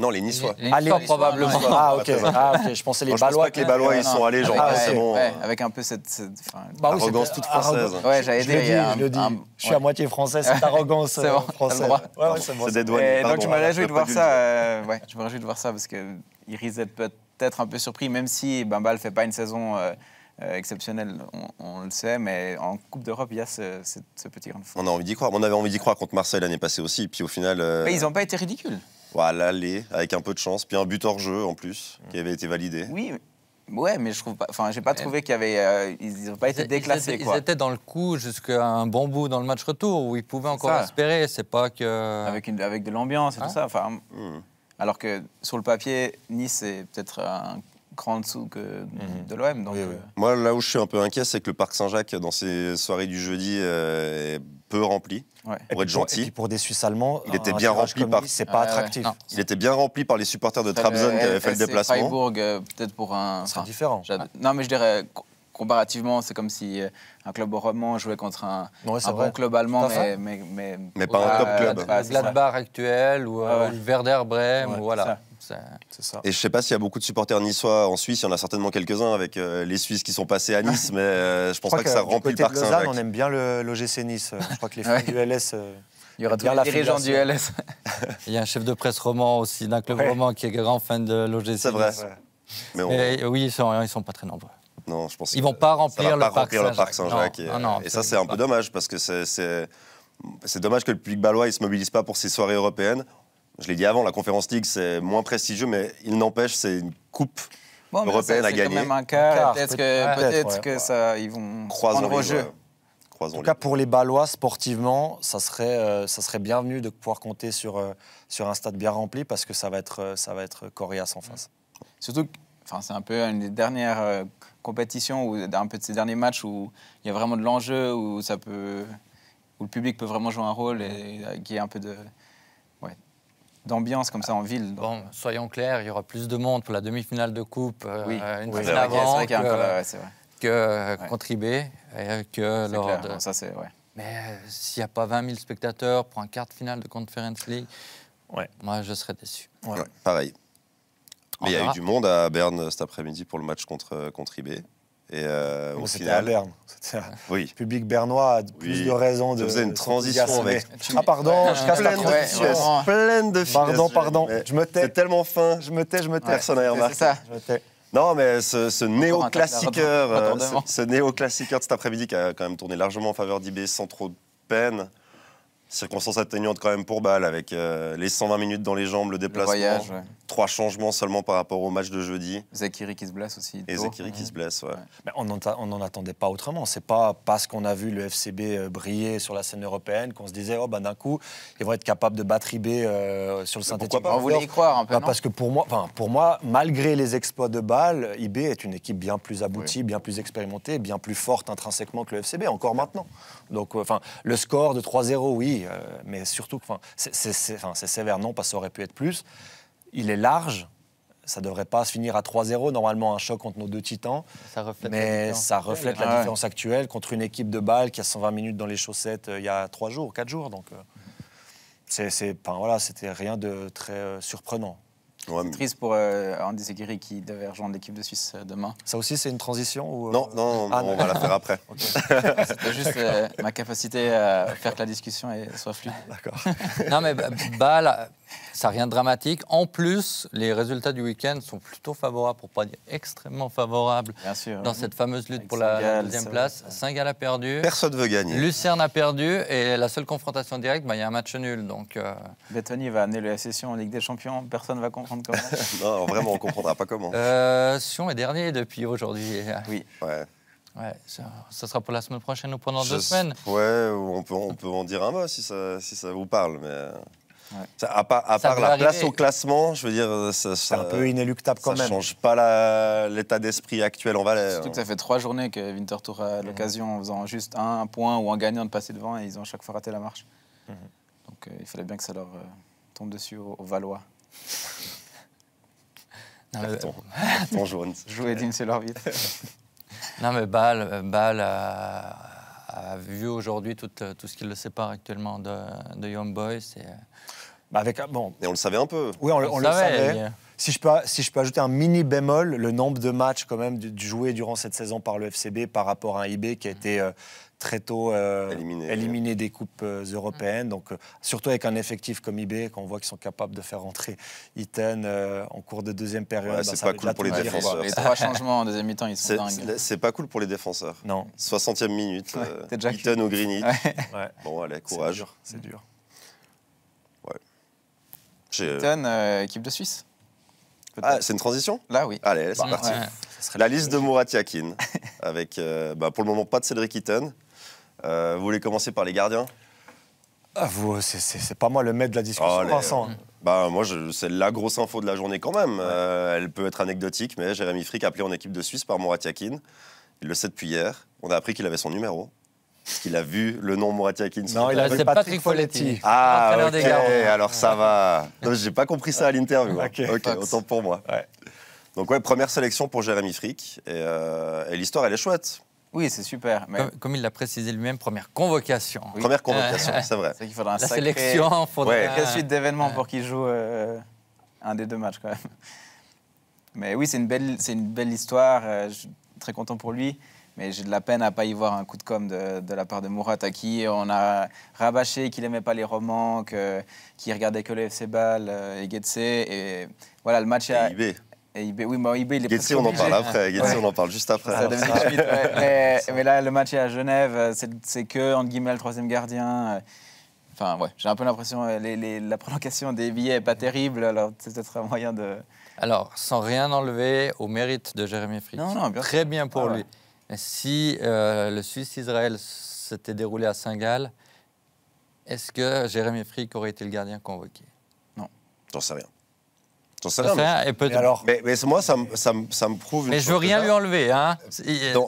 Non, les Niçois. Les Niçois, probablement. Ok. Je pensais les Ballois. Je pense pas que les Ballois, ils sont allés, c'est bon. Avec un peu cette arrogance toute française. Ouais, j'allais dire. Je le dis. Je suis à moitié français, cette arrogance française. C'est des douaniers. Donc je me réjouis de voir ça. Je me réjouis de voir ça parce qu'ils risquent d'être peut-être un peu surpris, même si Bamba ne fait pas une saison exceptionnel, on le sait, mais en Coupe d'Europe, il y a ce petit grain de fond. On a envie d'y croire. On avait envie d'y croire contre Marseille l'année passée aussi. Puis au final. Ils n'ont pas été ridicules. Voilà, avec un peu de chance. Puis un but hors jeu en plus, qui avait été validé. Oui, mais je trouve pas. Enfin, j'ai pas trouvé qu'il y avait. Ils n'ont pas été déclassés. Ils étaient dans le coup jusqu'à un bon bout dans le match retour où ils pouvaient encore espérer. C'est pas que. Avec de l'ambiance et tout ça. Enfin, alors que sur le papier, Nice est peut-être un cran en dessous que de l'OM. Donc, Moi, là où je suis un peu inquiet, c'est que le Parc Saint-Jacques, dans ces soirées du jeudi, est peu rempli. Pour être gentil. Et puis pour des Suisses allemands, il était bien rempli par. C'est pas attractif. Il était bien rempli par les supporters de Trabzon qui avaient fait le déplacement. Freiburg, peut-être pour un. C'est différent. Non, mais je dirais. Comparativement, c'est comme si un club roman jouait contre un bon club allemand, mais pas un top club. Gladbach actuel ou Werder Brême, voilà. C'est ça. Et je ne sais pas s'il y a beaucoup de supporters niçois en Suisse. Il y en a certainement quelques-uns avec les Suisses qui sont passés à Nice, mais je ne pense pas que ça remplit le Parc Saint-Jacques. On aime bien l'OGC Nice. Je crois que les fans du LS. Il y aura bien la dirigeant du LS. Il y a un chef de presse roman aussi, d'un club roman qui est grand fan de l'OGC. C'est vrai. Mais oui, ils sont pas très nombreux. Non, je pense ils vont pas remplir le Parc Saint-Jacques. Et ça, c'est un peu dommage parce que c'est dommage que le public balois ne se mobilise pas pour ces soirées européennes. Je l'ai dit avant, la Conference League, c'est moins prestigieux, mais il n'empêche, c'est une coupe Bon, mais européenne à c'est gagner. quand même un quart. Peut-être, Peut-être que ouais. ça, ils vont Croisons prendre au les jeu. doigts. En tout cas, pour les Bâlois, sportivement, ça serait bienvenu de pouvoir compter sur un stade bien rempli parce que ça va être coriace en face. Surtout que c'est un peu une des dernières compétitions ou un peu de ces derniers matchs où il y a vraiment de l'enjeu, où le public peut vraiment jouer un rôle et qu'il y ait un peu d'ambiance comme ça en ville. Donc. Bon, soyons clairs, il y aura plus de monde pour la demi-finale de coupe Oui. une C'est semaine vrai avant qu'il y a encore c'est vrai. que contre IB et que C'est lors clair. de... Bon, ça, c'est, ouais. Mais s'il n'y a pas 20 000 spectateurs pour un quart de finale de Conference League, Ouais. moi je serais déçu. Ouais. Ouais, pareil. Mais il y a eu verra. du monde à Berne cet après-midi pour le match contre IB. Et au C'était à final, Berne. oui. Le public bernois a plus Oui. de raisons de. Je faisais une transition s'enthousiasmer. avec- Ah, pardon, je casse la Pleine de Ouais, transition. finesse. vraiment. Pleine de finesse. Pardon, Mais je me tais. C'est tellement fin. Je me tais. Personne n'a remarqué. C'est ça. Je me tais. Non, mais ce néo-classiqueur retardement. ce néo-classiqueur de cet après-midi qui a quand même tourné largement en faveur d'IB sans trop de peine. Circonstances atténuantes quand même pour Bâle, avec les 120 minutes dans les jambes, le Le déplacement. voyage, ouais. 3 changements seulement par rapport au match de jeudi. Zakiri qui se blesse aussi. Et tôt. Zakiri qui se blesse, ouais. Mais on n'en attendait pas autrement. C'est pas parce qu'on a vu le FCB briller sur la scène européenne qu'on se disait oh ben d'un coup ils vont être capables de battre IB sur le synthétique. pourquoi pas On voulait y croire un peu, Bah, non parce que pour moi, malgré les exploits de Bâle, IB est une équipe bien plus aboutie, bien plus expérimentée, bien plus forte intrinsèquement que le FCB, encore maintenant. Donc, le score de 3-0, oui, mais surtout, c'est sévère, non, parce que ça aurait pu être plus. Il est large, ça ne devrait pas se finir à 3-0, normalement un choc entre nos deux titans, Ça reflète mais ça reflète la Ah ouais. différence actuelle contre une équipe de Bâle qui a 120 minutes dans les chaussettes il y a 3 jours, 4 jours. Donc, c'était rien de très surprenant. Ouais, C'est triste pour Andy Zakiri qui devait rejoindre l'équipe de Suisse demain. Ça aussi, c'est une transition ou, Non, Ah, on va la faire après. C'était juste ma capacité à faire que la discussion soit fluide. D'accord. Non, mais Bâle, ça n'a rien de dramatique. En plus, les résultats du week-end sont plutôt favorables, pour ne pas dire extrêmement favorables, Bien sûr. dans cette fameuse lutte Avec pour la Saint-Gall, deuxième ça, place. ouais. Saint-Gall a perdu. Personne ne veut gagner. Lucerne a perdu. Et la seule confrontation directe, il y a un match nul. Donc, Bettoni va amener le SSU en Ligue des Champions. Personne ne va comprendre comment. Non, vraiment, on ne comprendra pas comment. Sion est dernier depuis aujourd'hui. Oui. Ouais. Ouais, ça sera pour la semaine prochaine ou pendant 2 semaines. Ouais, on peut en dire un mot si ça vous parle. Mais Ouais. à part peut la place arriver. au classement, je veux dire, C'est un peu inéluctable quand ça même. change pas l'état d'esprit actuel en Valais. Surtout que ça fait 3 journées que Winterthur a l'occasion, en faisant juste un point ou un gagnant, de passer devant et ils ont à chaque fois raté la marche. Donc il fallait bien que ça leur tombe dessus aux Valois. Non, mais, Ton jaune. Jouer digne, c'est leur vie. non, mais Bâle a vu aujourd'hui tout ce qui le sépare actuellement de Young Boys. Bah, Et on le savait un peu. oui, on le savait, savait. Si je peux ajouter un mini bémol, le nombre de matchs quand même joués durant cette saison par le FCB par rapport à un IB qui a été très tôt éliminé des coupes européennes. Donc, surtout avec un effectif comme IB, quand on voit qu'ils sont capables de faire rentrer Iten en cours de deuxième période. Ouais, c'est ça pas veut cool déjà pour les tout dire, défenseurs. quoi. Les 3 changements en deuxième mi-temps, ils sont dingues. C'est pas cool pour les défenseurs. Non, 60e minute, t'es déjà Eaton ou Greenwich. ouais. Bon, allez, courage. C'est dur. J'ai- Équipe de Suisse. Ah, c'est une transition. Là, oui. Allez, c'est parti. Ouais. Ça serait La liste de Murat Yakin, avec pour le moment pas de Cédric Eaton. Vous voulez commencer par les gardiens? C'est pas moi le maître de la discussion, Oh, Vincent. Moi, c'est la grosse info de la journée quand même. Elle peut être anecdotique, mais Jérémy Frick appelé en équipe de Suisse par Murat Yakin. Il le sait depuis hier. On a appris qu'il avait son numéro. Parce qu'il a vu le nom Murat Yakin. Non, il a C'est appelé Patrick Folletti. Ah, Entraîneur ok, des gardiens. alors ça va. Non, j'ai pas compris ça à l'interview. Ok. Autant pour moi. Ouais. Donc ouais, première sélection pour Jérémy Frick. Et l'histoire, elle est chouette. Oui, c'est super. Mais Comme il l'a précisé lui-même, première convocation. Oui. Première convocation, c'est vrai. c'est vrai qu'il faudra un La sacré... sélection, il faudrait... Ouais. Sacrée suite d'événements pour qu'il joue un des 2 matchs quand même. Mais oui, c'est une belle histoire. Je suis très content pour lui. Mais j'ai de la peine à ne pas y voir un coup de com' de la part de Murat, à qui on a rabâché qu'il n'aimait pas les romans, qu'il regardait que le FC Bâle et Getse. Et voilà, le match Et IB. et IB. Oui, mais IB, il est Getse, presque on en obligé. parle après. Getse, on en parle juste après. Ça, Dominique Schmidt, ouais. Mais là, le match est à Genève. C'est que, entre guillemets, le 3e gardien. Enfin, ouais, j'ai un peu l'impression la prolongation des billets n'est pas terrible, alors c'est peut-être un moyen de... Alors, sans rien enlever au mérite de Jérémy Frick. Non, bien très bien pour Ah, lui. ouais. Mais si le Suisse-Israël s'était déroulé à Saint-Gall, est-ce que Jérémy Frick aurait été le gardien convoqué? J'en sais rien. J'en sais Ça rien. serait un- et peut- Mais alors, Mais moi, ça me prouve une Mais chose. je veux rien déjà. lui enlever. Hein.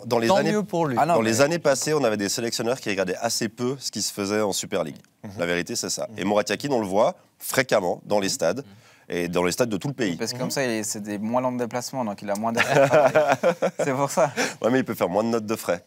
Dans les Tant années- mieux pour lui. Ah non, Dans mais- les années passées, on avait des sélectionneurs qui regardaient assez peu ce qui se faisait en Super League. La vérité, c'est ça. Et Murat Yakin, on le voit fréquemment dans les stades, et dans les stades de tout le pays. Parce que comme ça, c'est des moins longs de déplacement, donc il a moins d'affaires. C'est pour ça. Ouais, mais il peut faire moins de notes de frais.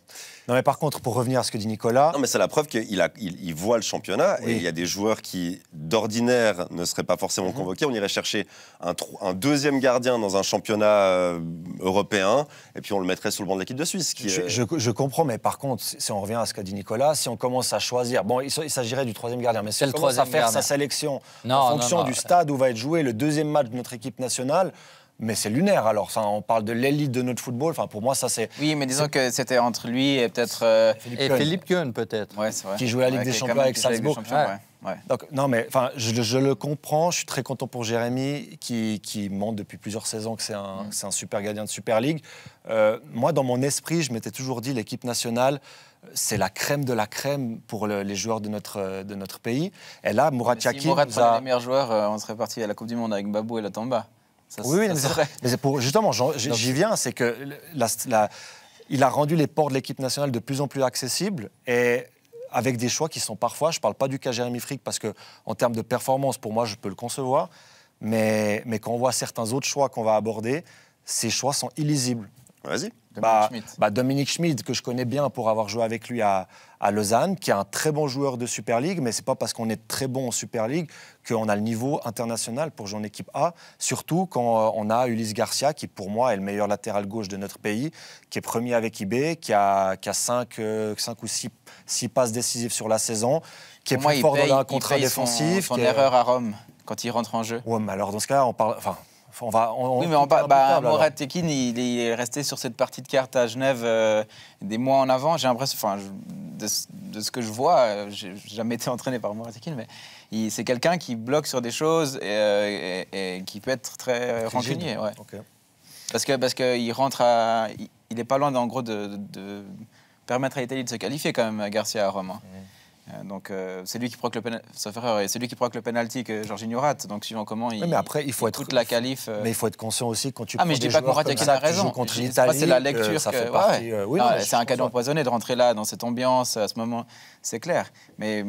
non, mais par contre, pour revenir à ce que dit Nicolas, Non, mais c'est la preuve qu'il voit le championnat, Oui. et il y a des joueurs qui, d'ordinaire, ne seraient pas forcément convoqués. On irait chercher un deuxième gardien dans un championnat européen, et puis on le mettrait sur le banc de l'équipe de Suisse. je comprends, mais par contre, si on revient à ce qu'a dit Nicolas, si on commence à choisir, bon, il s'agirait du troisième gardien, mais si C'est on le commence à troisième faire gardien. sa sélection Non, en non, fonction non. du stade où va être joué le deuxième match de notre équipe nationale, mais c'est lunaire alors. Ça, on parle de l'élite de notre football. Enfin, pour moi, ça c'est Oui, mais disons que c'était entre lui et peut-être... Et Kuhn, Philippe Kuhn, peut-être. Ouais, c'est vrai. qui joue la Ligue Ouais, des qui est Champions quand même- avec qui joue la Ligue des Salzbourg. Champions, ouais. Donc, non, mais enfin, je le comprends. Je suis très content pour Jérémy, qui montre depuis plusieurs saisons que c'est un super gardien de Super League. Moi, dans mon esprit, je m'étais toujours dit l'équipe nationale, c'est la crème de la crème pour les joueurs de notre pays. Et là, Murat Si Yakin Mourad nous prenait a... les meilleurs joueurs, on serait parti à la Coupe du Monde avec Babou et la Tamba. Ça, Oui, oui, ça mais serait- c'est pour justement, j'y viens, c'est que il a rendu les ports de l'équipe nationale de plus en plus accessibles et avec des choix qui sont parfois, je ne parle pas du cas Jérémy Frick parce que en termes de performance, pour moi, je peux le concevoir, mais quand on voit certains autres choix qu'on va aborder, ces choix sont illisibles. Vas-y. Dominique Schmid, que je connais bien pour avoir joué avec lui à Lausanne, qui est un très bon joueur de Super League, mais c'est pas parce qu'on est très bon en Super League qu'on a le niveau international pour jouer en équipe A, surtout quand on a Ulysse Garcia, qui pour moi est le meilleur latéral gauche de notre pays, qui est premier avec IB, qui a 5 ou 6 passes décisives sur la saison, qui est Pour moi, plus fort dans un il contrat paye défensif. son qui est- erreur à Rome, quand il rentre en jeu. Ouais, mais alors dans ce cas-là, on parle... Enfin, Oui, mais Murat Yakin, il est resté sur cette partie de carte à Genève des mois en avant. J'ai l'impression, de ce que je vois, j'ai jamais été entraîné par Murat Yakin, mais c'est quelqu'un qui bloque sur des choses et qui peut être très rancunier. Ouais. Ok. Parce que il rentre il est pas loin, en gros, de permettre à l'Italie de se qualifier quand même, Garcia à Rome. Hein. Donc c'est lui qui provoque le penalty, sauf erreur, et c'est lui qui provoque le penalty que Jorginho rate. Donc suivant comment il, Oui, mais après, il faut être coûte la qualif. Mais il faut être conscient aussi quand tu Ah, mais prends je dis des pas que joueurs Murat comme Yakin ça a qui raison. jouent contre Je sais l'Italie, pas, c'est la lecture ça que- fait ouais, partie. ouais. Oui, Non, non, mais c'est un je cadeau comprends. empoisonné de rentrer là, dans cette ambiance, à ce moment, c'est clair. Mais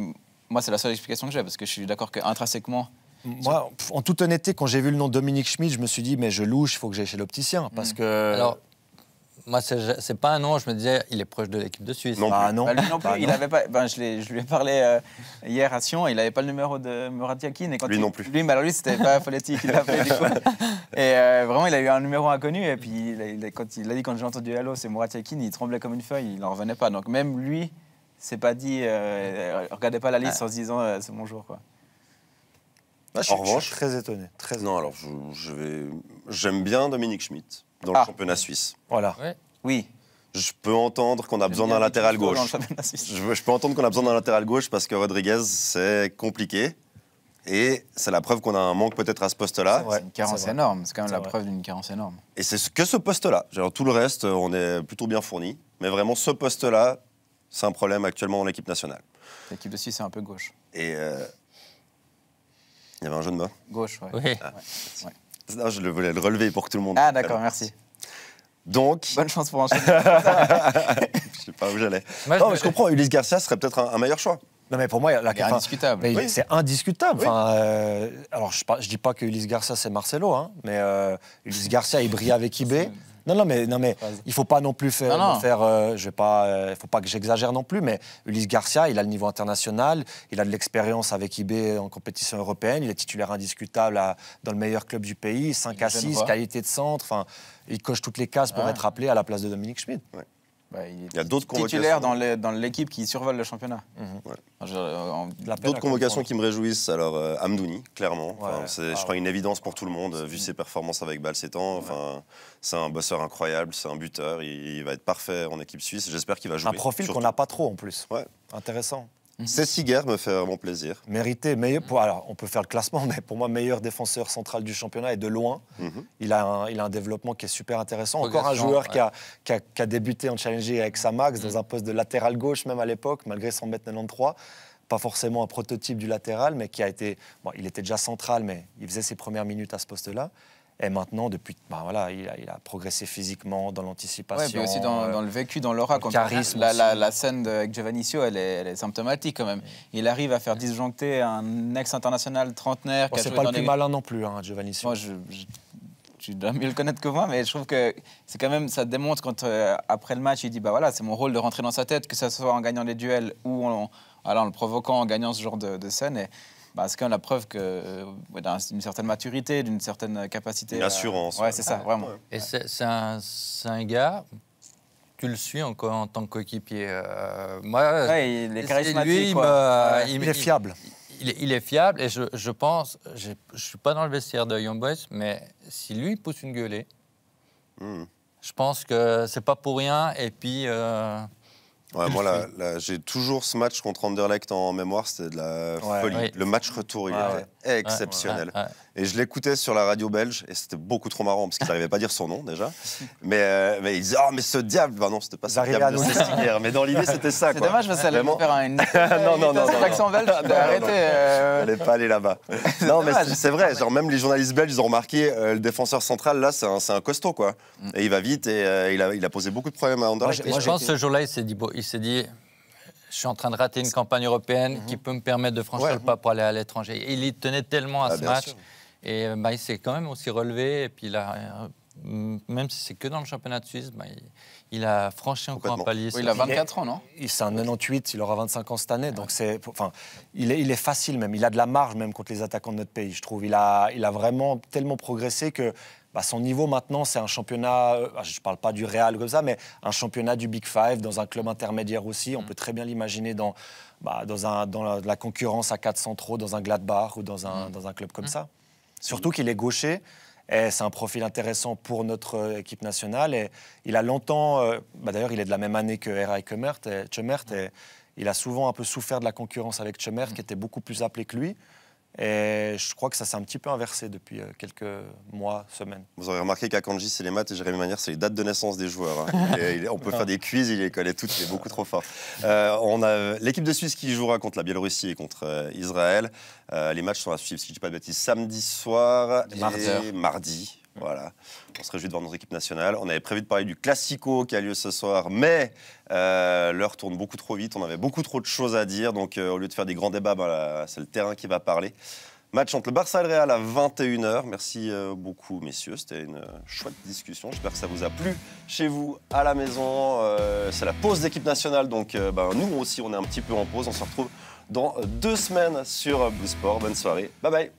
moi, c'est la seule explication que j'ai, parce que je suis d'accord qu'intrinsèquement, Moi, en toute honnêteté, quand j'ai vu le nom de Dominique Schmid, je me suis dit, mais je louche, il faut que j'aille chez l'opticien. Parce que. Alors, moi, c'est pas un nom, je me disais, il est proche de l'équipe de Suisse. Non. Bah non. lui non plus, Bah il non. avait pas. Je lui ai parlé hier à Sion, il n'avait pas le numéro de Murat Yakin. Et quand Lui non plus. Lui, alors lui, c'était pas phonétique, il l'a appelé du coup. Et vraiment, il a eu un numéro inconnu. Et puis, quand il a dit, quand j'ai entendu Hello, c'est Murat Yakin, il tremblait comme une feuille, il n'en revenait pas. Donc même lui, s'est pas dit, regardez pas la liste en se disant, c'est mon jour, quoi. Bah, En revanche- suis très étonné. Très Non, alors j'aime bien Dominique Schmidt dans le Ah. championnat suisse. Voilà. Ouais. Oui. Je peux entendre qu'on a besoin d'un latéral gauche. Je peux entendre qu'on a besoin d'un latéral gauche parce que Rodriguez, c'est compliqué. Et c'est la preuve qu'on a un manque peut-être à ce poste-là. C'est vrai. C'est une carence c'est vrai. énorme. C'est quand même C'est la vrai. preuve d'une carence énorme. Et c'est que ce poste-là. Genre, tout le reste, on est plutôt bien fourni. Mais vraiment, ce poste-là, c'est un problème actuellement dans l'équipe nationale. L'équipe de Suisse, c'est un peu gauche. Et il y avait un jeu de mots. Gauche, ouais. Oui. Non, je voulais le relever pour que tout le monde. Ah, d'accord, merci. Donc, Bonne chance pour enchaîner. je sais pas où j'allais. Moi, Non, mais je comprends. Ulysse Garcia serait peut-être un meilleur choix. Non, mais pour moi, C'est indiscutable. mais Oui. c'est indiscutable. Oui. Enfin, alors, je dis pas que Ulysse Garcia, c'est Marcelo, hein, mais Ulysse Garcia, il brille avec IB. Non, mais il faut pas non plus faire. Non, non. Je vais pas. Il faut pas que j'exagère non plus, mais Ulysse Garcia, il a le niveau international, il a de l'expérience avec IB en compétition européenne, il est titulaire indiscutable dans le meilleur club du pays, 5 Il est à 6, genevois. qualité de centre. Enfin, il coche toutes les cases pour Ouais. être appelé à la place de Dominique Schmid. Bah, il Il y a d'autres titulaire convocations. dans l'équipe qui survole le championnat. Ouais. De la peine D'autres à convocations comprendre. qui me réjouissent, alors Amdouni, clairement. Enfin, Ouais. c'est, je crois, une évidence pour tout le monde, vu ses performances avec Bâle ces temps. Enfin, c'est un bosseur incroyable, c'est un buteur, il va être parfait en équipe suisse. J'espère qu'il va jouer. Un profil surtout. qu'on n'a pas trop en plus. Ouais. Intéressant. Sessiger me fait vraiment plaisir. Mérité, alors on peut faire le classement, mais pour moi, meilleur défenseur central du championnat et de loin. Il a un développement qui est super intéressant. Encore un joueur qui a débuté en Challenger avec Samax dans un poste de latéral gauche, même à l'époque, malgré 1m93. Pas forcément un prototype du latéral, mais qui a été... Bon, il était déjà central, mais il faisait ses premières minutes à ce poste-là. Et maintenant, depuis, il a progressé physiquement dans l'anticipation. Oui, mais aussi dans le vécu, dans l'aura. Charisme. La scène avec Giovannicio, elle est symptomatique quand même. Il arrive à faire disjoncter un ex-international trentenaire. C'est pas le plus malin non plus, hein, Giovannicio. Moi, tu dois mieux le connaître que moi, mais je trouve que c'est quand même, ça démontre quand, après le match, il dit c'est mon rôle de rentrer dans sa tête, que ce soit en gagnant des duels ou en le provoquant, en gagnant ce genre de scène. Et, c'est quand même la preuve d'une certaine maturité, d'une certaine capacité. Une assurance. Ouais, c'est ça, vraiment. Et c'est un gars, tu le suis encore en tant que coéquipier. Il est charismatique. Lui, il est fiable. Il est fiable et je pense, je ne suis pas dans le vestiaire de Young Boys, mais si lui pousse une gueulée, je pense que c'est pas pour rien. Et puis... moi, j'ai toujours ce match contre Anderlecht en mémoire, c'était de la folie. Oui. Le match retour, il était exceptionnel. Et je l'écoutais sur la radio belge, et c'était beaucoup trop marrant, parce qu'il n'arrivait pas à dire son nom, déjà. Mais il disait « Oh, mais ce diable !» Non, c'était pas ce diable de Sessiger, mais dans l'idée, c'était ça. C'est dommage, parce que ça allait faire une accent belge. Arrêtez. Elle n'est pas allée là-bas. Non, mais c'est vrai, genre, même les journalistes belges, ils ont remarqué, le défenseur central, là, c'est un costaud, quoi. Et il va vite, et il a posé beaucoup de problèmes à Anderlecht. Je pense que ce jour-là, il s'est dit, je suis en train de rater une campagne européenne qui peut me permettre de franchir le pas pour aller à l'étranger. Et il y tenait tellement à ce match. Sûr. Et il s'est quand même aussi relevé. Et puis même si c'est que dans le championnat de Suisse, il a franchi encore un palier. Il a 24 ans, non? C'est un 98, il aura 25 ans cette année. Donc il est facile même. Il a de la marge même contre les attaquants de notre pays, je trouve. Il a vraiment tellement progressé que... son niveau maintenant, c'est un championnat, je ne parle pas du Real comme ça, mais un championnat du Big Five, dans un club intermédiaire aussi. On peut très bien l'imaginer dans la concurrence à 4 centraux, dans un Gladbach ou dans un club comme ça. Surtout qu'il est gaucher, et c'est un profil intéressant pour notre équipe nationale. Et il a longtemps, d'ailleurs, il est de la même année que Eray Chemert, et il a souvent un peu souffert de la concurrence avec Chemert, qui était beaucoup plus appelé que lui. Et je crois que ça s'est un petit peu inversé depuis quelques mois, semaines. Vous aurez remarqué qu'Akanji, c'est les maths et Jérémy Manière, c'est les dates de naissance des joueurs. Hein. On peut faire des quiz, il les connaît toutes, il est beaucoup trop fort. On a l'équipe de Suisse qui jouera contre la Biélorussie et contre Israël. Les matchs sont à suivre, si je ne dis pas de bêtises, samedi soir et mardi. Voilà. On se réjouit de voir notre équipe nationale. On avait prévu de parler du Classico qui a lieu ce soir, mais l'heure tourne beaucoup trop vite. On avait beaucoup trop de choses à dire. Donc, au lieu de faire des grands débats, c'est le terrain qui va parler. Match entre le Barça et le Real à 21h. Merci beaucoup, messieurs. C'était une chouette discussion. J'espère que ça vous a plu chez vous, à la maison. C'est la pause d'équipe nationale. Donc, nous aussi, on est un petit peu en pause. On se retrouve dans 2 semaines sur Blue Sport. Bonne soirée. Bye bye.